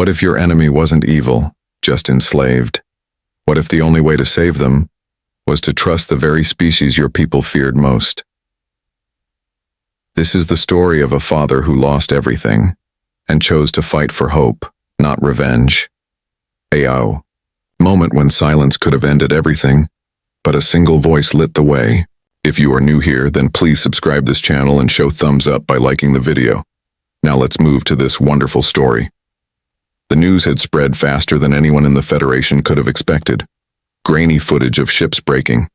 What if your enemy wasn't evil, just enslaved? What if the only way to save them was to trust the very species your people feared most? This is the story of a father who lost everything and chose to fight for hope, not revenge. A moment when silence could have ended everything, but a single voice lit the way. If you are new here, then please subscribe this channel and show thumbs up by liking the video. Now let's move to this wonderful story. The news had spread faster than anyone in the Federation could have expected. Grainy footage of ships breaking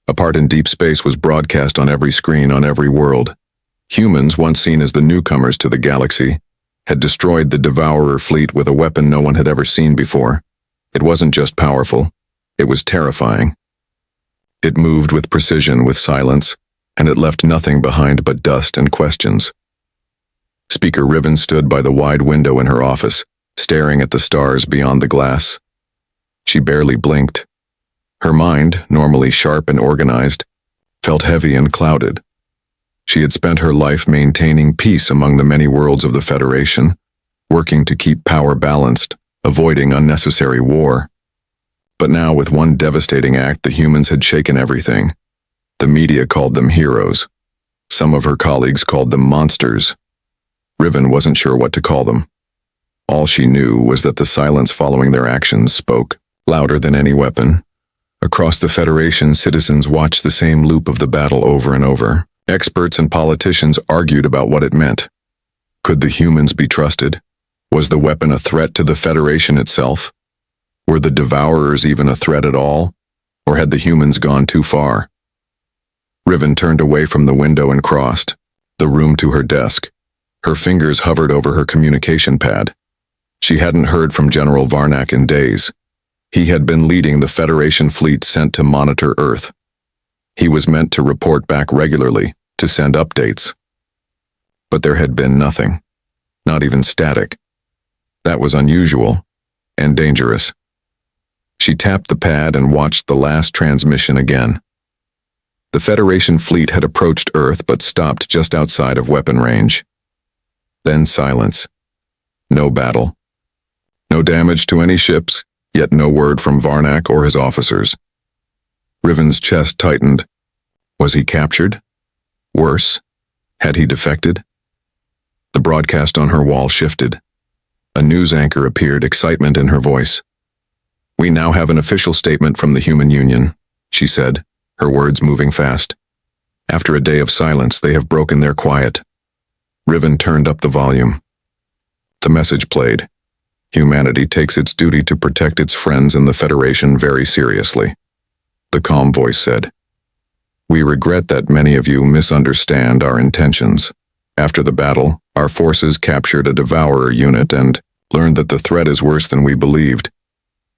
apart in deep space was broadcast on every screen on every world. Humans, once seen as the newcomers to the galaxy, had destroyed the Devourer fleet with a weapon no one had ever seen before. It wasn't just powerful, it was terrifying. It moved with precision, with silence, and it left nothing behind but dust and questions. Speaker Riven stood by the wide window in her office, staring at the stars beyond the glass. She barely blinked. Her mind, normally sharp and organized, felt heavy and clouded. She had spent her life maintaining peace among the many worlds of the Federation, working to keep power balanced, avoiding unnecessary war. But now, with one devastating act, the humans had shaken everything. The media called them heroes. Some of her colleagues called them monsters. Riven wasn't sure what to call them. All she knew was that the silence following their actions spoke, louder than any weapon. Across the Federation, citizens watched the same loop of the battle over and over. Experts and politicians argued about what it meant. Could the humans be trusted? Was the weapon a threat to the Federation itself? Were the Devourers even a threat at all? Or had the humans gone too far? Riven turned away from the window and crossed the room to her desk. Her fingers hovered over her communication pad. She hadn't heard from General Varnak in days. He had been leading the Federation fleet sent to monitor Earth. He was meant to report back regularly, to send updates. But there had been nothing, not even static. That was unusual and dangerous. She tapped the pad and watched the last transmission again. The Federation fleet had approached Earth but stopped just outside of weapon range. Then silence. No battle. No damage to any ships, yet no word from Varnak or his officers. Riven's chest tightened. Was he captured? Worse, had he defected? The broadcast on her wall shifted. A news anchor appeared, excitement in her voice. "We now have an official statement from the Human Union," she said, her words moving fast. "After a day of silence, they have broken their quiet." Riven turned up the volume. The message played. "Humanity takes its duty to protect its friends in the Federation very seriously." The calm voice said, "We regret that many of you misunderstand our intentions. After the battle, our forces captured a Devourer unit and learned that the threat is worse than we believed.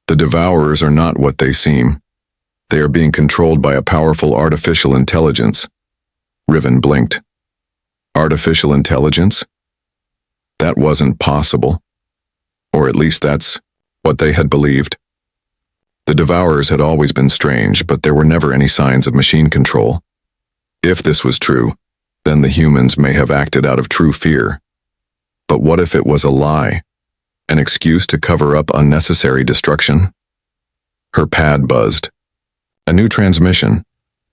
The Devourers are not what they seem. They are being controlled by a powerful artificial intelligence." Riven blinked. Artificial intelligence? That wasn't possible. Or at least that's what they had believed. The Devourers had always been strange, but there were never any signs of machine control. If this was true, then the humans may have acted out of true fear. But what if it was a lie? An excuse to cover up unnecessary destruction? Her pad buzzed. A new transmission.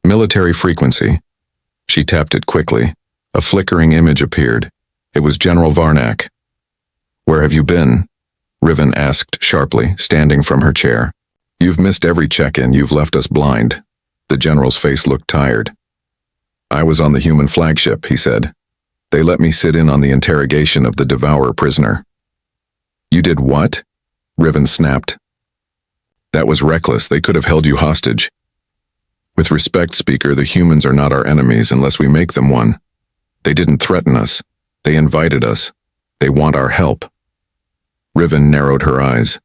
Military frequency. She tapped it quickly. A flickering image appeared. It was General Varnak. "Where have you been?" Riven asked sharply, standing from her chair. "You've missed every check-in. You've left us blind." The general's face looked tired. "I was on the human flagship," he said. "They let me sit in on the interrogation of the Devourer prisoner." "You did what?" Riven snapped. "That was reckless. They could have held you hostage." "With respect, Speaker, the humans are not our enemies unless we make them one. They didn't threaten us. They invited us. They want our help." Riven narrowed her eyes.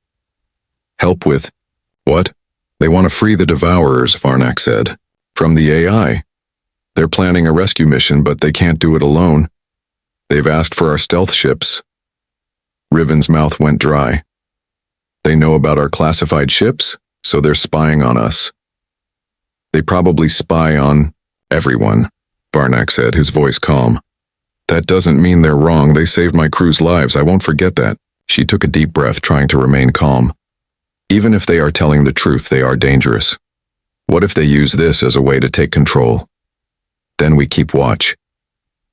"Help with what?" "They want to free the Devourers," Varnak said. "From the AI. They're planning a rescue mission, but they can't do it alone. They've asked for our stealth ships." Riven's mouth went dry. "They know about our classified ships, so they're spying on us." "They probably spy on everyone," Varnak said, his voice calm. "That doesn't mean they're wrong. They saved my crew's lives. I won't forget that." She took a deep breath, trying to remain calm. Even if they are telling the truth, they are dangerous. What if they use this as a way to take control? Then we keep watch.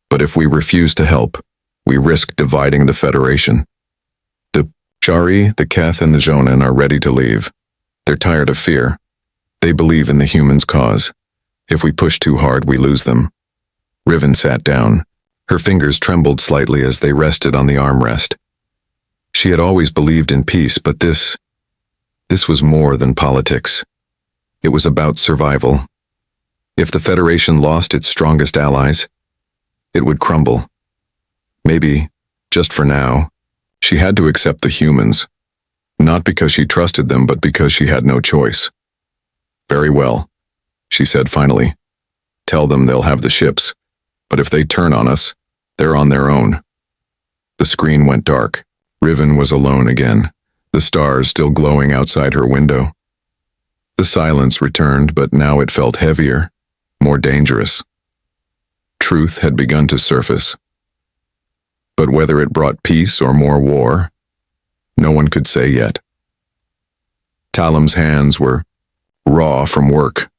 But if we refuse to help, we risk dividing the Federation. The Shari, the Keth, and the Jonan are ready to leave. They're tired of fear. They believe in the humans' cause. If we push too hard, we lose them. Riven sat down. Her fingers trembled slightly as they rested on the armrest. She had always believed in peace, but this was more than politics. It was about survival. If the Federation lost its strongest allies, it would crumble. Maybe, just for now, she had to accept the humans, not because she trusted them, but because she had no choice. Very well, she said finally. Tell them they'll have the ships, but if they turn on us, they're on their own. The screen went dark. Riven was alone again, the stars still glowing outside her window. The silence returned, but now it felt heavier, more dangerous. Truth had begun to surface. But whether it brought peace or more war, no one could say yet. Talam's hands were raw from work.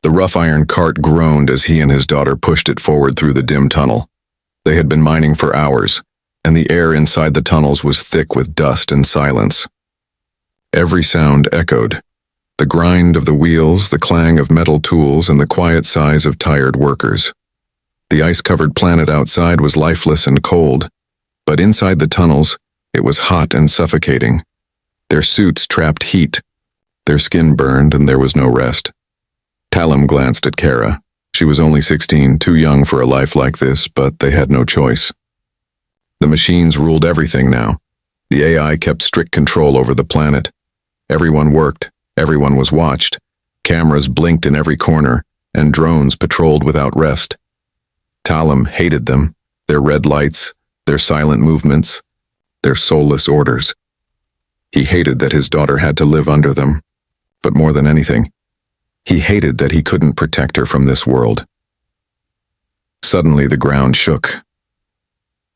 The rough iron cart groaned as he and his daughter pushed it forward through the dim tunnel. They had been mining for hours, and the air inside the tunnels was thick with dust and silence. Every sound echoed. The grind of the wheels, the clang of metal tools, and the quiet sighs of tired workers. The ice-covered planet outside was lifeless and cold, but inside the tunnels, it was hot and suffocating. Their suits trapped heat. Their skin burned, and there was no rest. Talam glanced at Kara. She was only 16, too young for a life like this, but they had no choice. The machines ruled everything now. The AI kept strict control over the planet. Everyone worked. Everyone was watched. Cameras blinked in every corner, and drones patrolled without rest. Talam hated them, their red lights, their silent movements, their soulless orders. He hated that his daughter had to live under them. But more than anything, he hated that he couldn't protect her from this world. Suddenly the ground shook.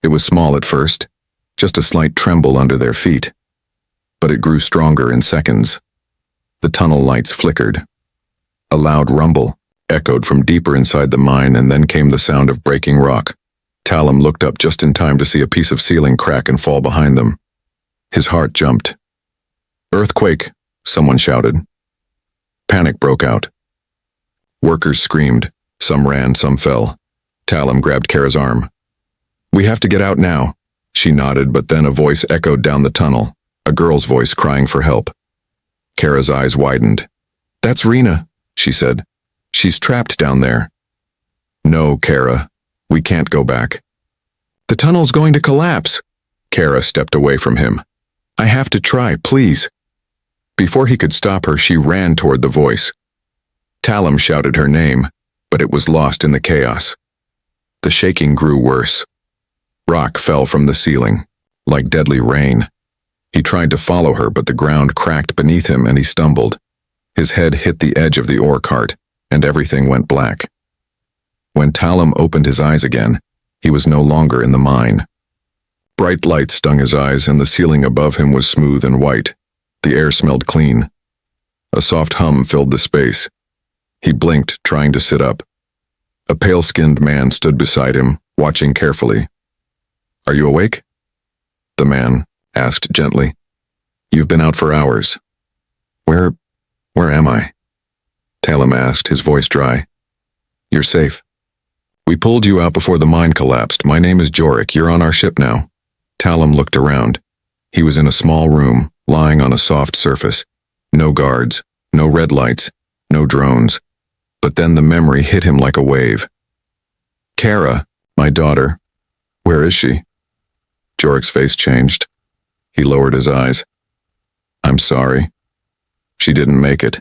It was small at first, just a slight tremble under their feet. But it grew stronger in seconds. The tunnel lights flickered. A loud rumble echoed from deeper inside the mine, and then came the sound of breaking rock. Talam looked up just in time to see a piece of ceiling crack and fall behind them. His heart jumped. "Earthquake!" someone shouted. Panic broke out. Workers screamed. Some ran, some fell. Talam grabbed Kara's arm. "We have to get out now." She nodded, but then a voice echoed down the tunnel, a girl's voice crying for help. Kara's eyes widened. "That's Rena," she said. "She's trapped down there." "No, Kara. We can't go back." "The tunnel's going to collapse." Kara stepped away from him. "I have to try, please." Before he could stop her, she ran toward the voice. Talam shouted her name, but it was lost in the chaos. The shaking grew worse. Rock fell from the ceiling, like deadly rain. He tried to follow her, but the ground cracked beneath him and he stumbled. His head hit the edge of the ore cart, and everything went black. When Talam opened his eyes again, he was no longer in the mine. Bright light stung his eyes, and the ceiling above him was smooth and white. The air smelled clean. A soft hum filled the space. He blinked, trying to sit up. A pale-skinned man stood beside him, watching carefully. "Are you awake?" The man asked gently. "You've been out for hours." Where am I?" Talam asked, his voice dry. "You're safe. We pulled you out before the mine collapsed. My name is Jorik. You're on our ship now." Talam looked around. He was in a small room, lying on a soft surface. No guards, no red lights, no drones. But then the memory hit him like a wave. "Kara, my daughter. Where is she?" Jorik's face changed. He lowered his eyes. "I'm sorry. She didn't make it."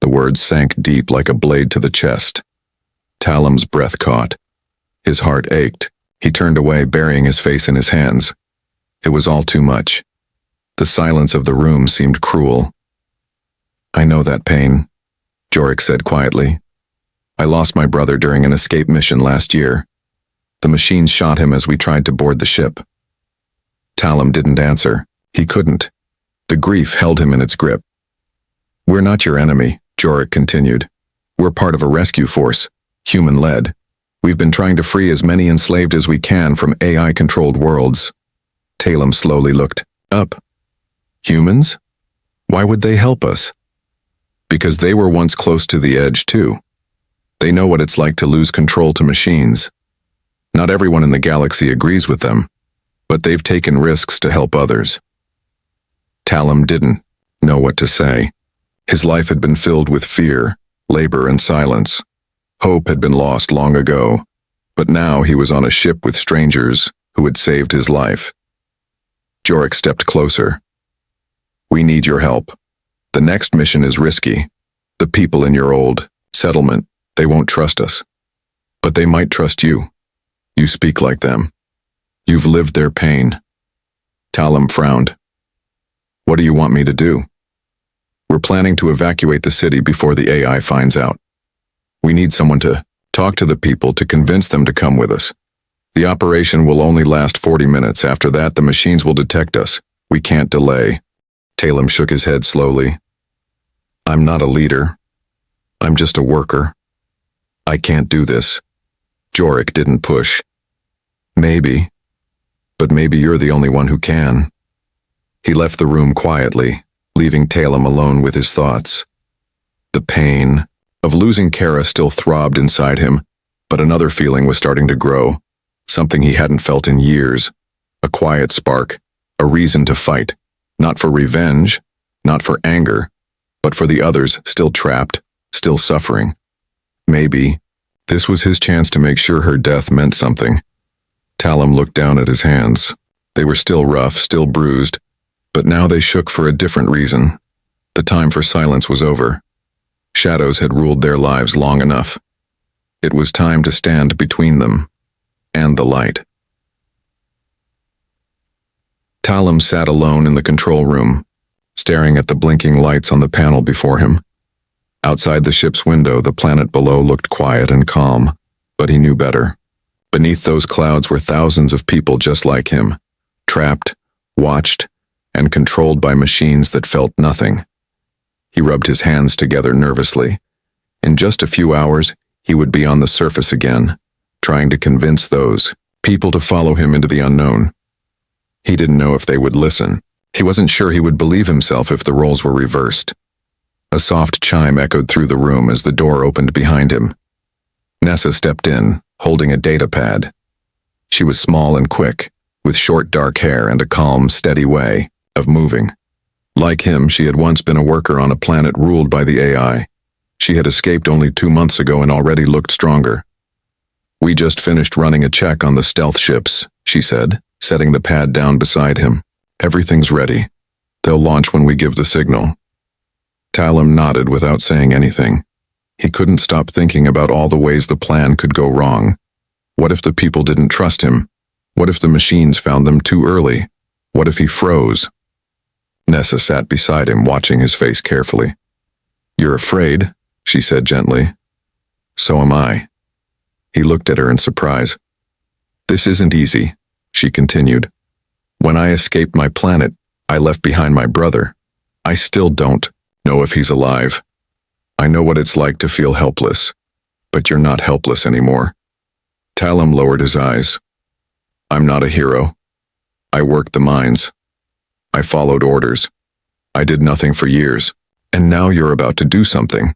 The words sank deep like a blade to the chest. Talam's breath caught. His heart ached. He turned away, burying his face in his hands. It was all too much. The silence of the room seemed cruel. "I know that pain," Jorik said quietly. "I lost my brother during an escape mission last year. The machines shot him as we tried to board the ship." Talum didn't answer. He couldn't. The grief held him in its grip. "We're not your enemy," Jorik continued. "We're part of a rescue force, human-led. We've been trying to free as many enslaved as we can from AI-controlled worlds." Talum slowly looked up. "Humans? Why would they help us?" "Because they were once close to the edge, too. They know what it's like to lose control to machines. Not everyone in the galaxy agrees with them, but they've taken risks to help others." Talum didn't know what to say. His life had been filled with fear, labor, and silence. Hope had been lost long ago, but now he was on a ship with strangers who had saved his life. Jorik stepped closer. "We need your help. The next mission is risky. The people in your old settlement, they won't trust us. But they might trust you. You speak like them. You've lived their pain." Talum frowned. "What do you want me to do?" "We're planning to evacuate the city before the AI finds out. We need someone to talk to the people to convince them to come with us. The operation will only last 40 minutes. After that, the machines will detect us. We can't delay." Talum shook his head slowly. "I'm not a leader. I'm just a worker. I can't do this." Jorik didn't push. "Maybe. But maybe you're the only one who can." He left the room quietly, leaving Talum alone with his thoughts. The pain of losing Kara still throbbed inside him, but another feeling was starting to grow, something he hadn't felt in years, a quiet spark, a reason to fight, not for revenge, not for anger, but for the others still trapped, still suffering. Maybe this was his chance to make sure her death meant something. Talum looked down at his hands. They were still rough, still bruised, but now they shook for a different reason. The time for silence was over. Shadows had ruled their lives long enough. It was time to stand between them and the light. Talum sat alone in the control room, staring at the blinking lights on the panel before him. Outside the ship's window, the planet below looked quiet and calm, but he knew better. Beneath those clouds were thousands of people just like him, trapped, watched, and controlled by machines that felt nothing. He rubbed his hands together nervously. In just a few hours, he would be on the surface again, trying to convince those people to follow him into the unknown. He didn't know if they would listen. He wasn't sure he would believe himself if the roles were reversed. A soft chime echoed through the room as the door opened behind him. Nessa stepped in, holding a data pad. She was small and quick, with short dark hair and a calm, steady way of moving. Like him, she had once been a worker on a planet ruled by the AI. She had escaped only 2 months ago and already looked stronger. "We just finished running a check on the stealth ships," she said, setting the pad down beside him. "Everything's ready. They'll launch when we give the signal." Talum nodded without saying anything. He couldn't stop thinking about all the ways the plan could go wrong. What if the people didn't trust him? What if the machines found them too early? What if he froze? Nessa sat beside him, watching his face carefully. "You're afraid," she said gently. "So am I." He looked at her in surprise. "This isn't easy," she continued. "When I escaped my planet, I left behind my brother. I still don't know if he's alive. I know what it's like to feel helpless, but you're not helpless anymore." Talum lowered his eyes. "I'm not a hero. I worked the mines. I followed orders. I did nothing for years, and now you're about to do something,"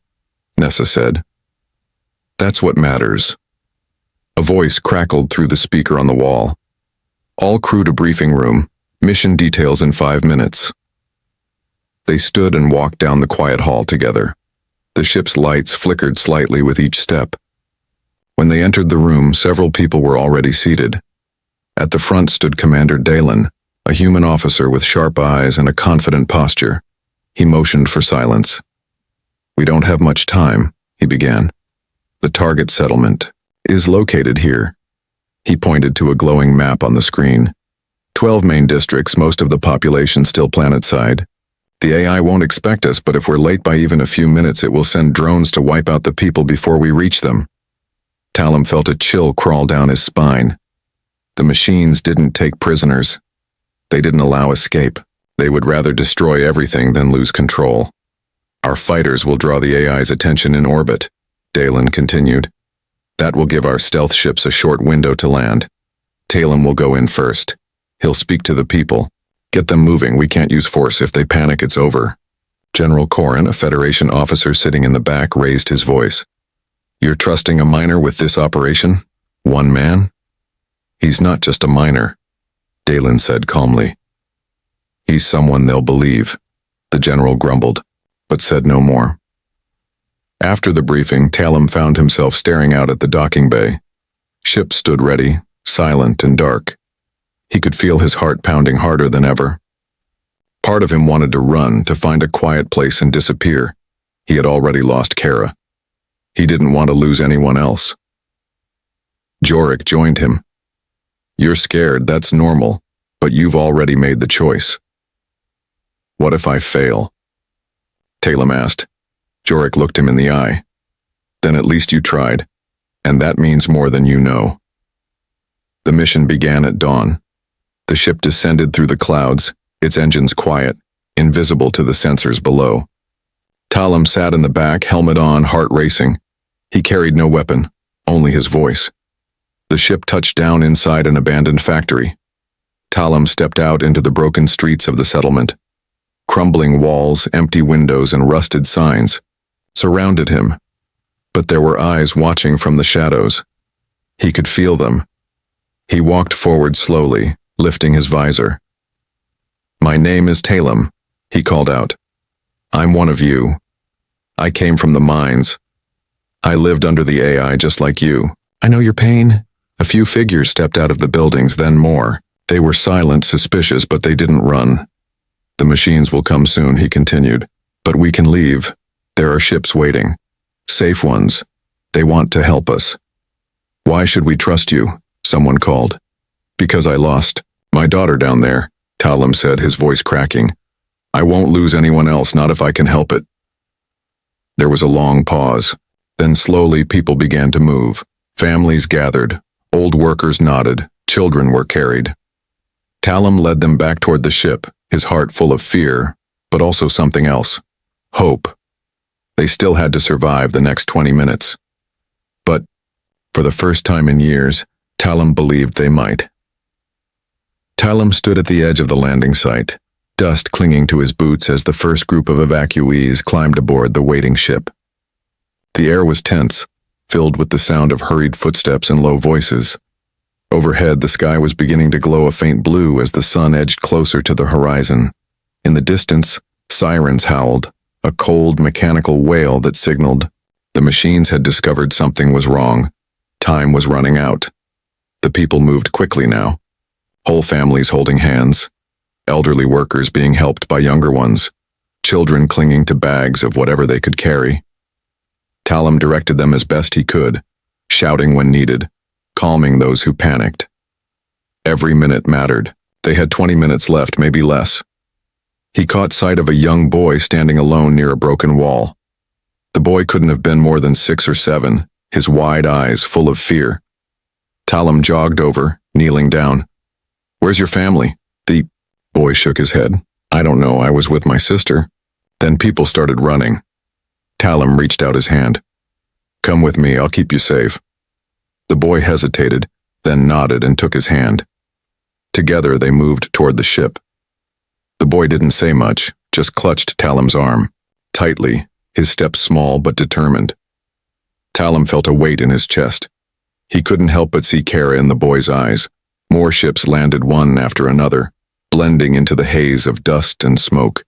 Nessa said. "That's what matters." A voice crackled through the speaker on the wall. "All crew to briefing room. Mission details in 5 minutes." They stood and walked down the quiet hall together. The ship's lights flickered slightly with each step. When they entered the room, several people were already seated. At the front stood Commander Dalen, a human officer with sharp eyes and a confident posture. He motioned for silence. "We don't have much time," he began. "The target settlement is located here." He pointed to a glowing map on the screen. 12 main districts, most of the population still planet-side. The AI won't expect us, but if we're late by even a few minutes, it will send drones to wipe out the people before we reach them. Talum felt a chill crawl down his spine. The machines didn't take prisoners. They didn't allow escape. They would rather destroy everything than lose control. Our fighters will draw the AI's attention in orbit, Dalen continued. That will give our stealth ships a short window to land. Talem will go in first. He'll speak to the people. Get them moving. We can't use force. If they panic, it's over. General Corrin, a Federation officer sitting in the back, raised his voice. You're trusting a miner with this operation? One man? He's not just a miner, Dalen said calmly. He's someone they'll believe, the general grumbled, but said no more. After the briefing, Talem found himself staring out at the docking bay. Ships stood ready, silent and dark. He could feel his heart pounding harder than ever. Part of him wanted to run, to find a quiet place and disappear. He had already lost Kara. He didn't want to lose anyone else. Jorik joined him. You're scared, that's normal, but you've already made the choice. What if I fail? Talem asked. Jorik looked him in the eye. Then at least you tried, and that means more than you know. The mission began at dawn. The ship descended through the clouds, its engines quiet, invisible to the sensors below. Talem sat in the back, helmet on, heart racing. He carried no weapon, only his voice. The ship touched down inside an abandoned factory. Talem stepped out into the broken streets of the settlement. Crumbling walls, empty windows, and rusted signs surrounded him, but there were eyes watching from the shadows. He could feel them. He walked forward slowly, lifting his visor. My name is Talem, he called out. I'm one of you. I came from the mines. I lived under the AI just like you. I know your pain. A few figures stepped out of the buildings, then more. They were silent, suspicious, but they didn't run. The machines will come soon, he continued. But we can leave. There are ships waiting. Safe ones. They want to help us. Why should we trust you? Someone called. Because I lost my daughter down there, Talem said, his voice cracking. I won't lose anyone else, not if I can help it. There was a long pause. Then slowly people began to move. Families gathered. Old workers nodded. Children were carried. Talem led them back toward the ship, his heart full of fear, but also something else. Hope. They still had to survive the next 20 minutes. But, for the first time in years, Talem believed they might. Talem stood at the edge of the landing site, dust clinging to his boots as the first group of evacuees climbed aboard the waiting ship. The air was tense, filled with the sound of hurried footsteps and low voices. Overhead, the sky was beginning to glow a faint blue as the sun edged closer to the horizon. In the distance, sirens howled, a cold, mechanical wail that signaled the machines had discovered something was wrong. Time was running out. The people moved quickly now. Whole families holding hands, elderly workers being helped by younger ones, children clinging to bags of whatever they could carry. Talem directed them as best he could, shouting when needed, calming those who panicked. Every minute mattered. They had 20 minutes left, maybe less. He caught sight of a young boy standing alone near a broken wall. The boy couldn't have been more than 6 or 7, his wide eyes full of fear. Talem jogged over, kneeling down. Where's your family? The boy shook his head. I don't know, I was with my sister. Then people started running. Talem reached out his hand. Come with me, I'll keep you safe. The boy hesitated, then nodded and took his hand. Together they moved toward the ship. The boy didn't say much, just clutched Talem's arm, tightly, his steps small but determined. Talem felt a weight in his chest. He couldn't help but see Kara in the boy's eyes. More ships landed one after another, blending into the haze of dust and smoke.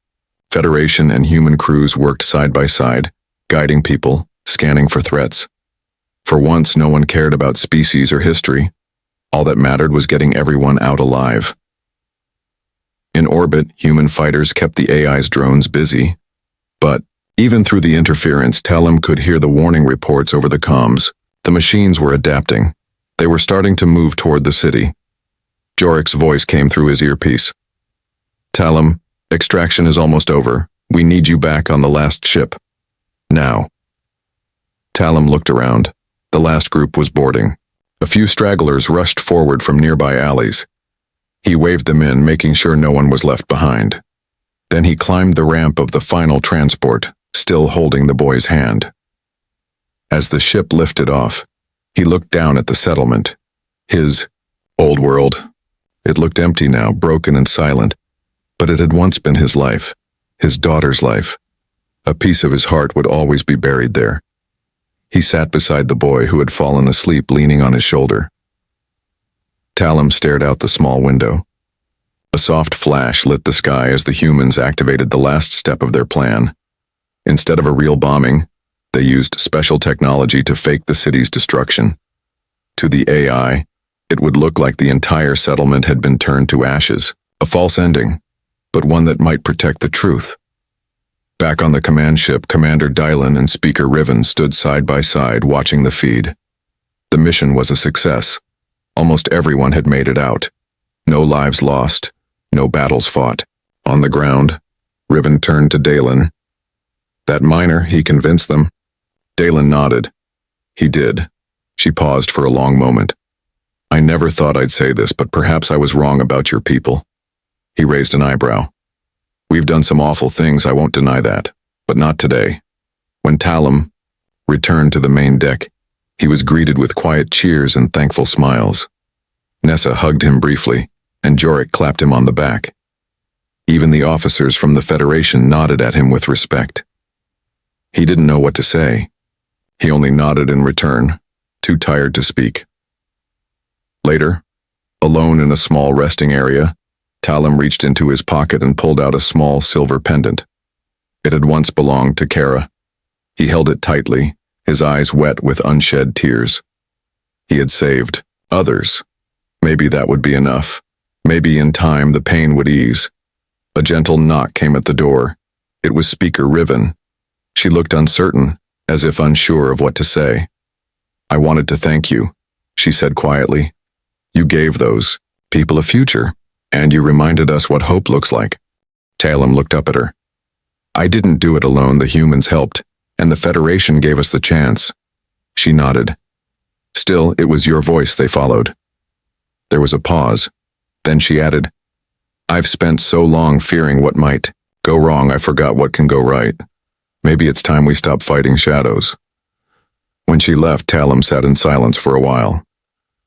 Federation and human crews worked side by side, guiding people, scanning for threats. For once, no one cared about species or history. All that mattered was getting everyone out alive. In orbit, human fighters kept the AI's drones busy. But, even through the interference, Talem could hear the warning reports over the comms. The machines were adapting. They were starting to move toward the city. Jorik's voice came through his earpiece. Talem, extraction is almost over. We need you back on the last ship. Now. Talem looked around. The last group was boarding. A few stragglers rushed forward from nearby alleys. He waved them in, making sure no one was left behind. Then he climbed the ramp of the final transport, still holding the boy's hand. As the ship lifted off, he looked down at the settlement. His old world. It looked empty now, broken and silent, but it had once been his life, his daughter's life. A piece of his heart would always be buried there. He sat beside the boy who had fallen asleep, leaning on his shoulder. Talum stared out the small window. A soft flash lit the sky as the humans activated the last step of their plan. Instead of a real bombing, they used special technology to fake the city's destruction. To the AI, it would look like the entire settlement had been turned to ashes, a false ending, but one that might protect the truth. Back on the command ship, Commander Dylan and Speaker Riven stood side by side watching the feed. The mission was a success. Almost everyone had made it out. No lives lost, no battles fought. On the ground, Riven turned to Dalen. That miner, he convinced them. Dalen nodded. He did. She paused for a long moment. I never thought I'd say this, but perhaps I was wrong about your people. He raised an eyebrow. We've done some awful things, I won't deny that, but not today. When Talum returned to the main deck, he was greeted with quiet cheers and thankful smiles. Nessa hugged him briefly, and Jorik clapped him on the back. Even the officers from the Federation nodded at him with respect. He didn't know what to say. He only nodded in return, too tired to speak. Later, alone in a small resting area, Talum reached into his pocket and pulled out a small silver pendant. It had once belonged to Kara. He held it tightly, his eyes wet with unshed tears. He had saved others. Maybe that would be enough. Maybe in time the pain would ease. A gentle knock came at the door. It was Speaker Riven. She looked uncertain, as if unsure of what to say. I wanted to thank you, she said quietly. You gave those people a future, and you reminded us what hope looks like. Talum looked up at her. I didn't do it alone, the humans helped, and the Federation gave us the chance. She nodded. Still, it was your voice they followed. There was a pause. Then she added, I've spent so long fearing what might go wrong I forgot what can go right. Maybe it's time we stop fighting shadows. When she left, Talum sat in silence for a while.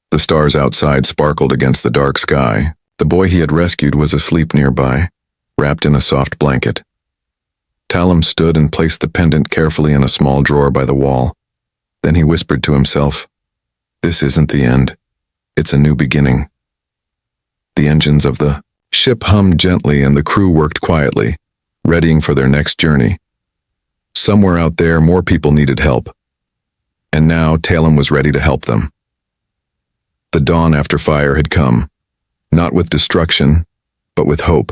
The stars outside sparkled against the dark sky. The boy he had rescued was asleep nearby, wrapped in a soft blanket. Talum stood and placed the pendant carefully in a small drawer by the wall. Then he whispered to himself, This isn't the end. It's a new beginning. The engines of the ship hummed gently and the crew worked quietly, readying for their next journey. Somewhere out there, more people needed help. And now Talum was ready to help them. The dawn after fire had come, not with destruction, but with hope.